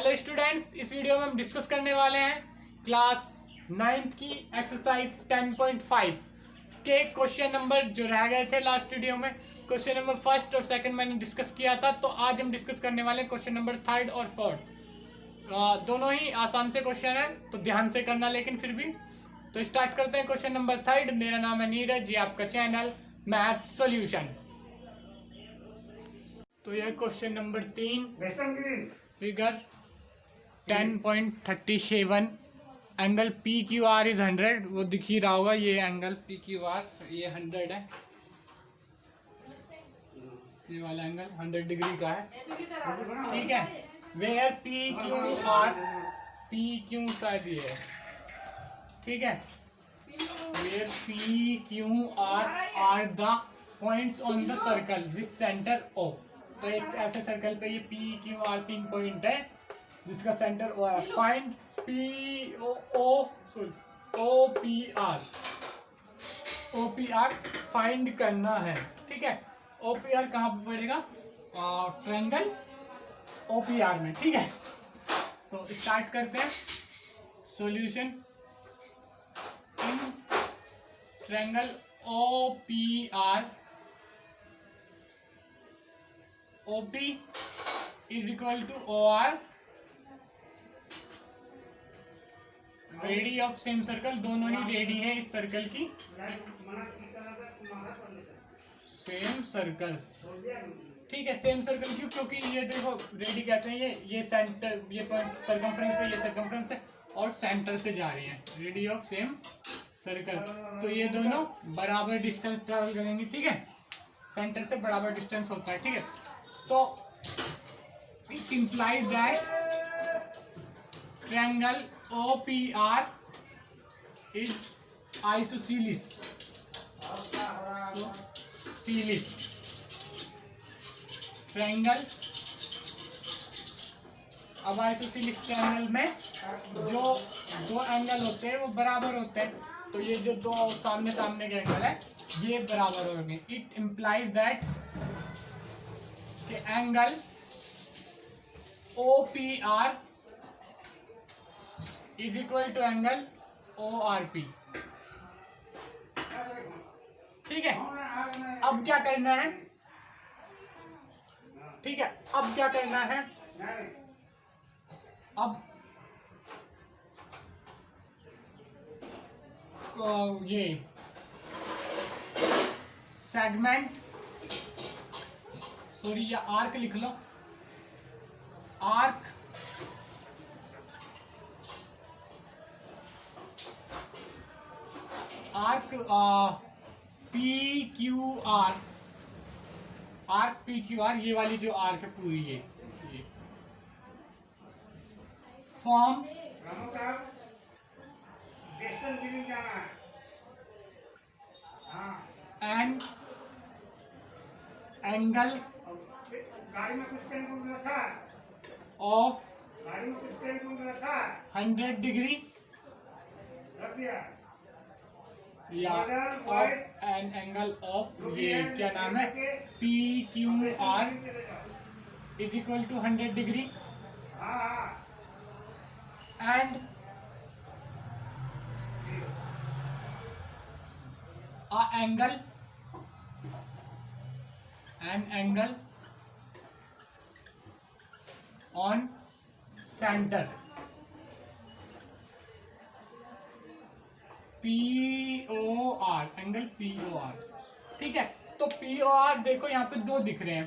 Hello students, इस video में हम डिस्कस करने वाले हैं क्लास 9th की एक्सरसाइज 10.5 के क्वेश्चन नंबर जो रह गए थे लास्ट वीडियो में। क्वेश्चन नंबर फर्स्ट और सेकंड मैंने डिस्कस किया था, तो आज हम डिस्कस करने वाले हैं क्वेश्चन नंबर थर्ड और फोर्थ। दोनों ही आसान से क्वेश्चन है, तो ध्यान से करना लेकिन फिर भी। तो स्टार्ट करते हैं क्वेश्चन नंबर थर्ड। मेरा नाम है नीरज, ये आपका चैनल मैथ सॉल्यूशन। तो यह question number 3 figure 10.37 angle P Q R is 100। वो दिख ही रहा होगा, ये एंगल पी क्यू आर ये 100 है। ये वाला एंगल 100 डिग्री का है, ठीक है। वेयर पी क्यू शायद ये है, ठीक है। Where P Q R the points on the circle with centre O. तो एक ऐसे सर्कल पे ये पी क्यू आर 3 पॉइंट है जिसका सेंटर ओ है। Find O P R find करना है, ठीक है। ओ पी आर कहाँ पे पड़ेगा? ट्रायंगल ओ पी आर में, ठीक है। तो स्टार्ट करते हैं solution. In triangle O P R, OP is equal to OR, radii of same circle. दोनों ही रेडी है इस सर्कल की, सेम सर्कल, ठीक है। सेम सर्कल क्यों? क्योंकि ये देखो रेडी कहते हैं ये सेंटर, ये सर्कमफ्रेंस पे ये सर्कमफ्रेंस है और सेंटर से जा रही है, रेडी ऑफ सेम सर्कल। तो ये दोनों बराबर डिस्टेंस ट्रेवल करेंगे, ठीक है। सेंटर से बराबर डिस्टेंस होता है, ठीक है। तो it implies that triangle OPR is isosceles. Triangle, अब आइसोसीलिस ट्रायंगल में जो दो एंगल होते हैं वो बराबर होते हैं। तो ये जो दो सामने सामने के एंगल है ये बराबर होंगे। It implies that angle OPR is equal to angle ORP, ठीक है। अब क्या करना है, ठीक है। अब क्या करना है, अब ये सेगमेंट, सॉरी ये आर्क लिख लो, arc P Q R, arc P Q R, ये वाली जो आर्क है पूरी ये form and angle of 100 degree या ऑफ एन एंगल ऑफ, ये क्या नाम है, P Q R is equal to 100 degree and angle on centre POR, angle POR, ठीक है। तो POR देखो यहाँ पे दो दिख रहे हैं,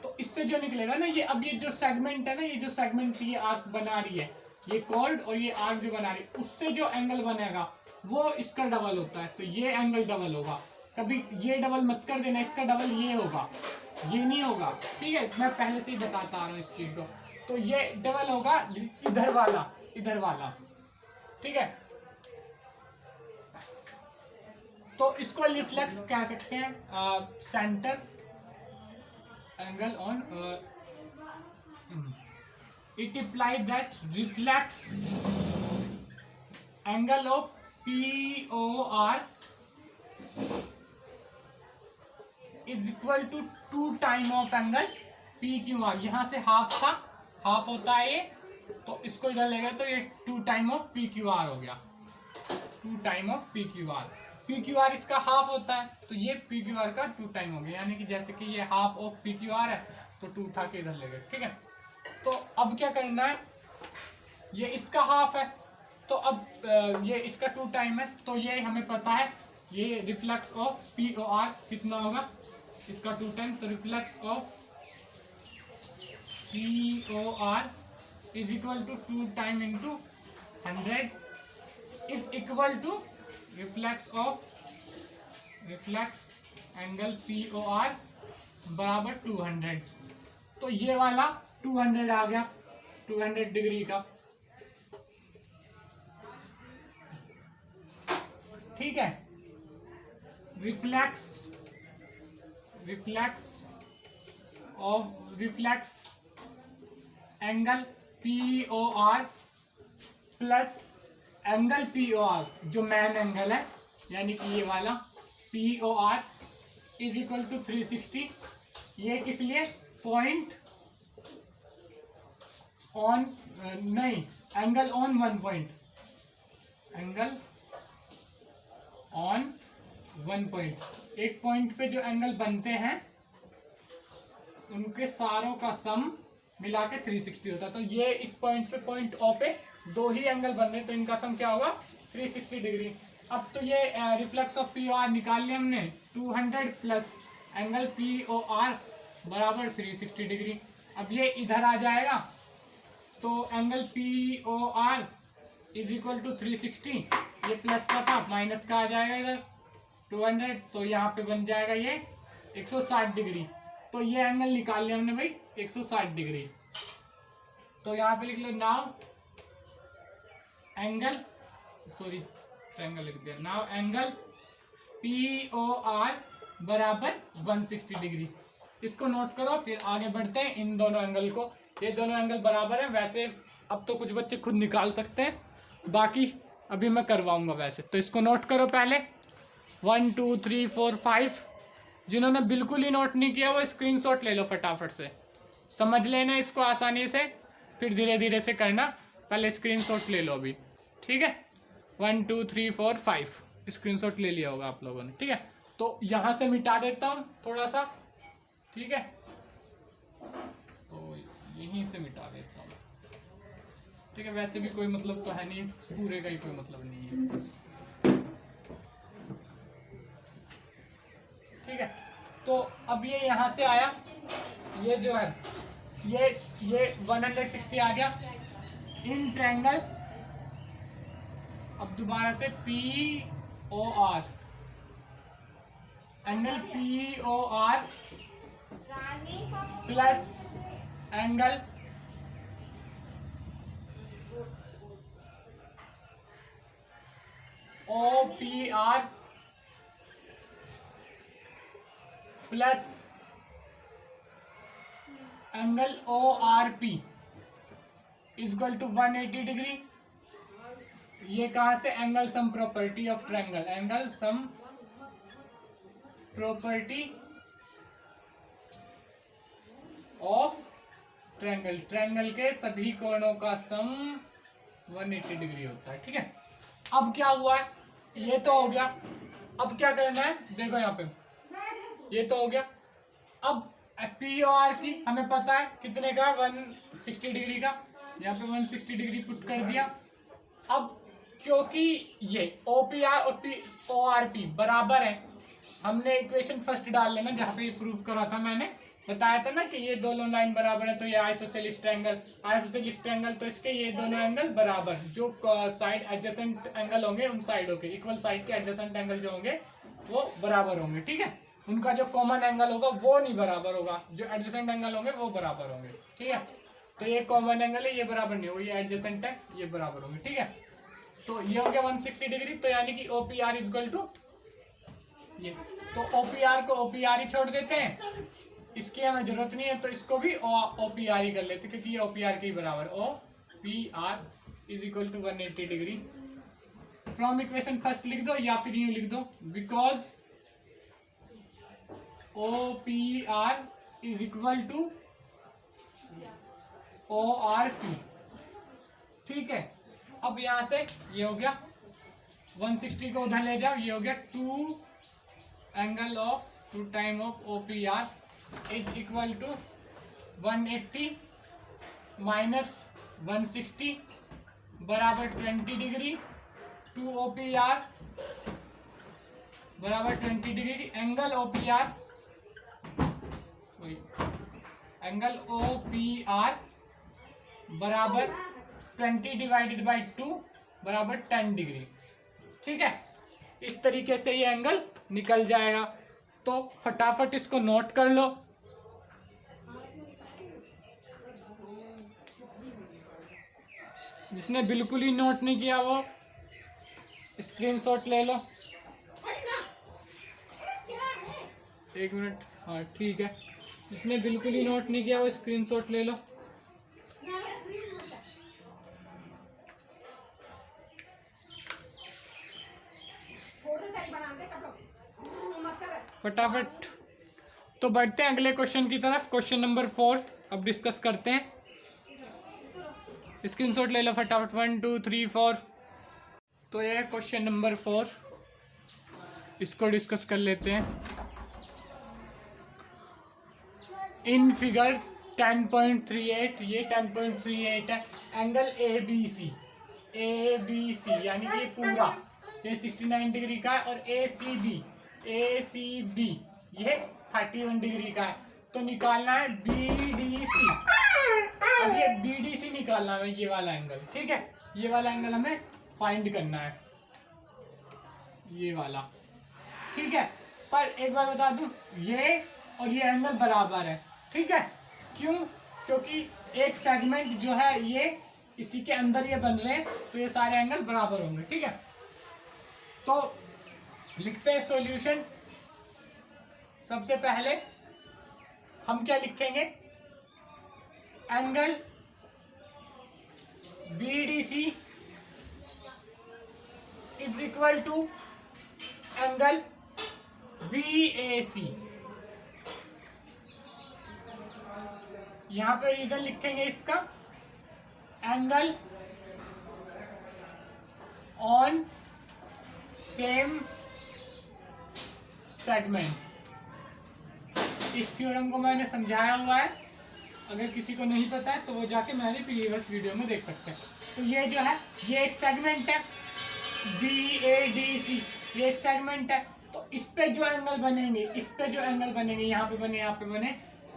तो इससे जो निकलेगा ना ये, अब ये जो सेगमेंट है ना, ये जो सेगमेंट ये आर्क बना रही है, ये कॉर्ड और ये आर्क जो बना रही है, उससे जो एंगल बनेगा वो इसका डबल होता है। तो ये एंगल डबल होगा, कभी ये डबल मत कर देना, इसका डबल ये होगा, ये नहीं होगा, ठीक है। मैं पहले से ही बताता आ रहा हूँ इस चीज को। तो ये डबल होगा इधर वाला, ठीक है। तो इसको रिफ्लेक्स कह सकते हैं, centre angle on, it implies that reflex angle of POR is equal to 2 time of angle PQR। यहाँ से हाफ था, हाफ होता है ये, तो इसको इधर लेगा तो ये 2 time of P Q are हो गया, 2 time of P Q are. P Q are इसका हाफ होता है, तो ये पी क्यू आर का 2 टाइम हो गया, यानी कि जैसे कि ये half of P Q are है तो 2 उठा के इधर ले गए। ठीक है, तो अब क्या करना है, ये इसका हाफ है, तो अब ये इसका 2 टाइम है, तो ये हमें पता है ये reflex of P O R कितना होगा, इसका 2 टाइम, तो reflex of P O R is equal to 2 time into 100 is equal to reflex angle P O R बराबर 200। तो ये वाला 200 आ गया, 200 डिग्री का। ठीक है, reflex angle P O R plus angle P O R जो मैन एंगल है, यानी कि ये वाला P O R is equal to 360। ये किस लिए, पॉइंट ऑन नहीं, angle on 1 point, angle on 1 point. एक पॉइंट पे जो एंगल बनते हैं उनके सारों का सम मिला के 360 होता है। तो ये इस पॉइंट पे, पॉइंट ओ पे 2 ही एंगल बन रहे, तो इनका सम क्या होगा, 360 डिग्री। अब तो ये reflex of P O R निकाल लिया हमने, 200 plus angle P O R बराबर 360 डिग्री। अब ये इधर आ जाएगा, तो angle P O R is equal to 360, ये प्लस का था माइनस का आ जाएगा इधर 200, तो यहाँ पे बन जाएगा ये 160 डिग्री। तो ये एंगल निकाल लिया हमने भाई 160 डिग्री। तो यहाँ पे लिख लो नाउ एंगल, सॉरी ट्रायंगल लिख दिया, now angle P O R बराबर 160 डिग्री। इसको नोट करो, फिर आगे बढ़ते हैं इन दोनों एंगल को। ये दोनों एंगल बराबर है, वैसे अब तो कुछ बच्चे खुद निकाल सकते हैं, बाकी अभी मैं करवाऊंगा वैसे। तो इसको नोट करो पहले, 1 2 3 4 5। जिन्होंने बिल्कुल ही नोट नहीं किया वो स्क्रीनशॉट ले लो फटाफट से, समझ लेना इसको आसानी से, फिर धीरे धीरे से करना। पहले स्क्रीनशॉट ले लो अभी, ठीक है। 1 2 3 4 5 स्क्रीनशॉट ले लिया होगा आप लोगों ने, ठीक है। तो यहाँ से मिटा देता हूँ थोड़ा सा, ठीक है, तो यहीं से मिटा देता हूँ, ठीक है। वैसे भी कोई मतलब तो है नहीं, पूरे का ही कोई मतलब नहीं है, ठीक है। तो अब ये यहाँ से आया, ये जो है ये 160 आ गया इन ट्रायंगल। अब दोबारा से P O R, angle P O R plus angle O P R plus angle O R P equal to 180 degree. ये कहां से, angle sum property of triangle, angle sum property of triangle, triangle के सभी कोणों का सम 180 degree होता है, ठीक है। अब क्या हुआ है, ये तो हो गया। अब क्या करना है, देखो यहाँ पे ये तो हो गया। अब पी ओ आर की हमें पता है कितने का, 160 डिग्री का, यहाँ पे 160 डिग्री पुट कर दिया। अब क्योंकि ये ओ पी आर और पी ओ आर पी बराबर है, हमने इक्वेशन फर्स्ट डाल लेना जहाँ पे प्रूव करा था, मैंने बताया था ना कि ये दोनों लाइन बराबर है, तो ये आइसोसेलेस ट्रायंगल, तो इसके ये दोनों एंगल बराबर, जो साइड एडजेसेंट एंगल होंगे उन साइडों के, इक्वल साइड के एडजेसेंट एंगल जो होंगे वो बराबर होंगे, ठीक है। उनका जो कॉमन एंगल होगा वो नहीं बराबर होगा, जो एडजेसेंट एंगल होंगे वो बराबर होंगे, ठीक है। तो ये कॉमन एंगल है, ये बराबर नहीं होगा, ये एडजेसेंट है, ये बराबर होंगे, ठीक है। तो ये हो गया 160 डिग्री, तो यानी कि OPR इक्वल टू ये, तो OPR को OPR ही छोड़ देते हैं, इसकी हमें जरूरत नहीं है, तो इसको भी OPR ही कर लेते हैं, क्योंकि ये OPR के ही बराबर, OPR is equal to 180 degree. From equation first लिख दो या फिर यूं लिख दो, because OPR is equal to ORP, ठीक है, अब यहाँ से ये हो गया 160 को उधर ले जाओ, ये हो गया 2 angle of 2 time of OPR is equal to 180 minus 160 बराबर 20 डिग्री। 2 OPR बराबर 20 डिग्री। एंगल OPR बराबर 20 डिवाइडेड बाई 2 बराबर 10 डिग्री। ठीक है, इस तरीके से ये एंगल निकल जाएगा। तो फटाफट इसको नोट कर लो। जिसने बिल्कुल ही नोट नहीं किया वो स्क्रीनशॉट ले लो। 1 मिनट, हाँ ठीक है। जिसने बिल्कुल ही नोट नहीं किया वो स्क्रीनशॉट ले लो। फटाफट। तो बढ़ते हैं अगले क्वेश्चन की तरफ। क्वेश्चन नंबर 4 अब डिस्कस करते हैं। स्क्रीनशॉट ले लो फटाफट। 1 2 3 4। तो ये क्वेश्चन नंबर 4, इसको डिस्कस कर लेते हैं। इन फिगर 10.38, ये 10.38 है। एंगल ABC यानी कि पूरा ये 69 डिग्री का है, और ACB ये 31 डिग्री का है। तो निकालना है BDC। अब ये BDC निकालना है, ये वाला एंगल। ठीक है, ये वाला एंगल हमें फाइंड करना है, ये वाला। ठीक है, पर एक बार बता दूं, ये और ये एंगल बराबर है। ठीक है, क्यों? क्योंकि एक सेगमेंट जो है ये इसी के अंदर ये बन रहे हैं, तो ये सारे एंगल बराबर होंगे। ठीक है, तो लिखते हैं सॉल्यूशन। सबसे पहले हम क्या लिखेंगे? Angle BDC is equal to angle BAC। यहां पे रीजन लिखेंगे इसका, एंगल ऑन सेम सेगमेंट। इस थ्योरम को मैंने समझाया हुआ है, अगर किसी को नहीं पता है तो वो जाके मैंने प्रीवियस वीडियो में देख सकते हैं। तो ये जो है ये एक सेगमेंट है BADC, ये एक सेगमेंट है। तो इस पे जो एंगल बनेंगे, इस पे जो एंगल बनेंगे, यहाँ पे बने, यहाँ पे बने,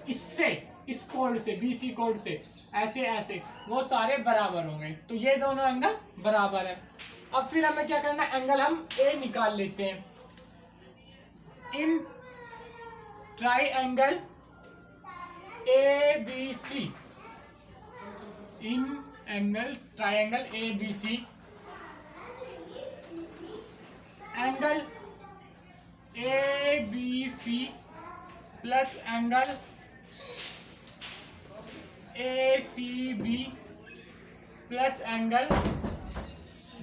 इससे, इस कोड से, BC कोड से, ऐसे ऐसे, वो सारे बराबर होंगे। तो ये दोनों एंगल बराबर है। अब फिर हमें क्या करना है? एंगल हम A निकाल लेते हैं। In triangle ABC, in angle triangle ABC, angle ABC plus angle ACB plus angle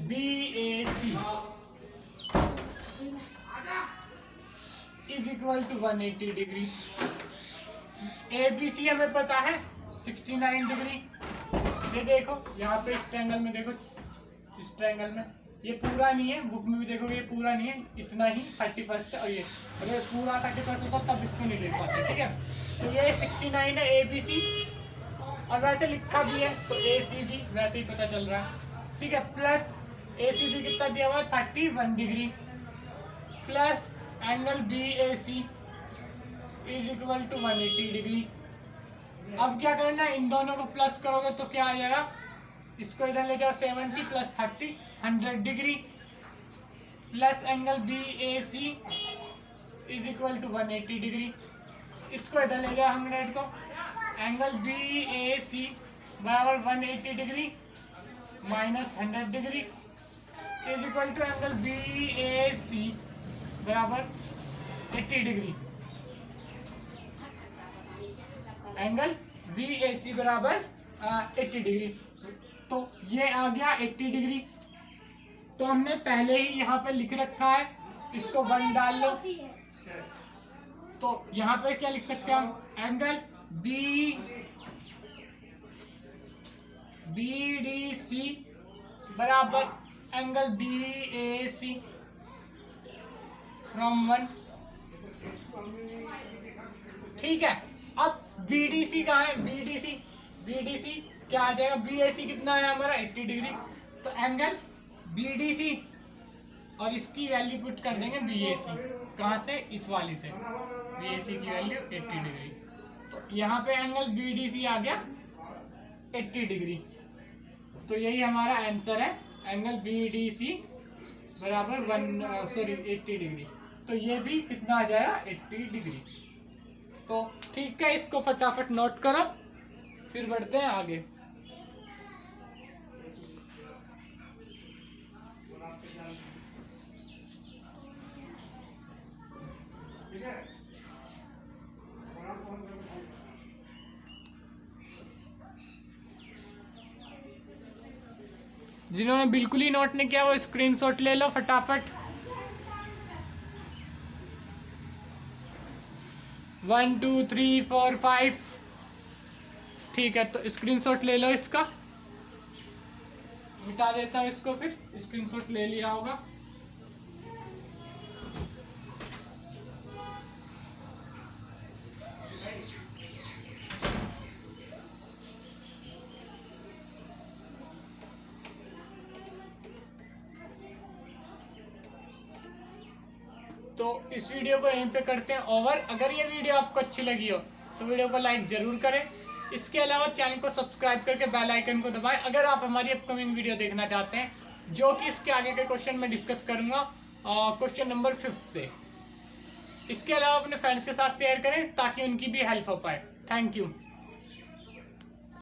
BAC is equal to 180 degree. ABC हमें पता है 69 डिग्री। ये देखो यहाँ पे इस ट्रायंगल में देखो, इस ट्रायंगल में ये पूरा नहीं है, बुक में भी देखोगे ये पूरा नहीं है, इतना ही 31 है। और ये अगर पूरा 31 होता तब इसको नहीं लिख पाते। ठीक है, तो ये 69 है ABC, और वैसे लिखा भी है तो ACB वैसे ही पता चल रहा है। ठीक है, प्लस ACB कितना दिया हुआ है? 31 degree, plus angle BAC is equal to 180 degree. अब क्या करना है? इन दोनों को प्लस करोगे तो क्या आ जाएगा? इसको इधर ले जाओ, 70 plus 30 100 degree, plus angle BAC is equal to 180 degree. इसको इधर ले जाओ 100 को, एंगल BAC बराबर 180 degree minus 100 degree is equal to angle BAC बराबर 80 डिग्री। एंगल BAC बराबर 80 डिग्री। तो ये आ गया 80 डिग्री। तो हमने पहले ही यहाँ पे लिख रखा है, इसको 1 डाल लो। तो यहाँ पे क्या लिख सकते हैं हम? एंगल BDC बराबर एंगल BAC फ्रॉम 1। ठीक है, अब BDC कहाँ है? BDC क्या आ जाएगा? BAC कितना है हमारा? 80 डिग्री। तो एंगल BDC और इसकी वैल्यू पुट कर देंगे BAC। कहाँ से? इस वाली से। BAC की वैल्यू 80 डिग्री। तो यहाँ पे एंगल BDC आ गया 80 डिग्री। तो यही हमारा आंसर है, एंगल BDC बराबर 80 डिग्री। तो ये भी कितना आ जाएगा? 80 डिग्री। तो ठीक है, इसको फटाफट नोट करो, फिर बढ़ते हैं आगे। जिन्होंने बिल्कुल ही नोट नहीं किया वो स्क्रीनशॉट ले लो फटाफट। 1 2 3 4 5। ठीक है, तो स्क्रीनशॉट ले लो इसका। मिटा देता हूँ इसको, फिर स्क्रीनशॉट ले लिया होगा। तो इस वीडियो को यहीं पे करते हैं ओवर। अगर ये वीडियो आपको अच्छी लगी हो तो वीडियो को लाइक जरूर करें। इसके अलावा चैनल को सब्सक्राइब करके बेल आइकन को दबाएं। अगर आप हमारी अपकमिंग वीडियो देखना चाहते हैं जो कि इसके आगे के क्वेश्चन में डिस्कस करूंगा क्वेश्चन नंबर 5 से। इसके अलावा अपने फ्रेंड्स के साथ शेयर करें ताकि उनकी भी हेल्प हो पाए। Thank you.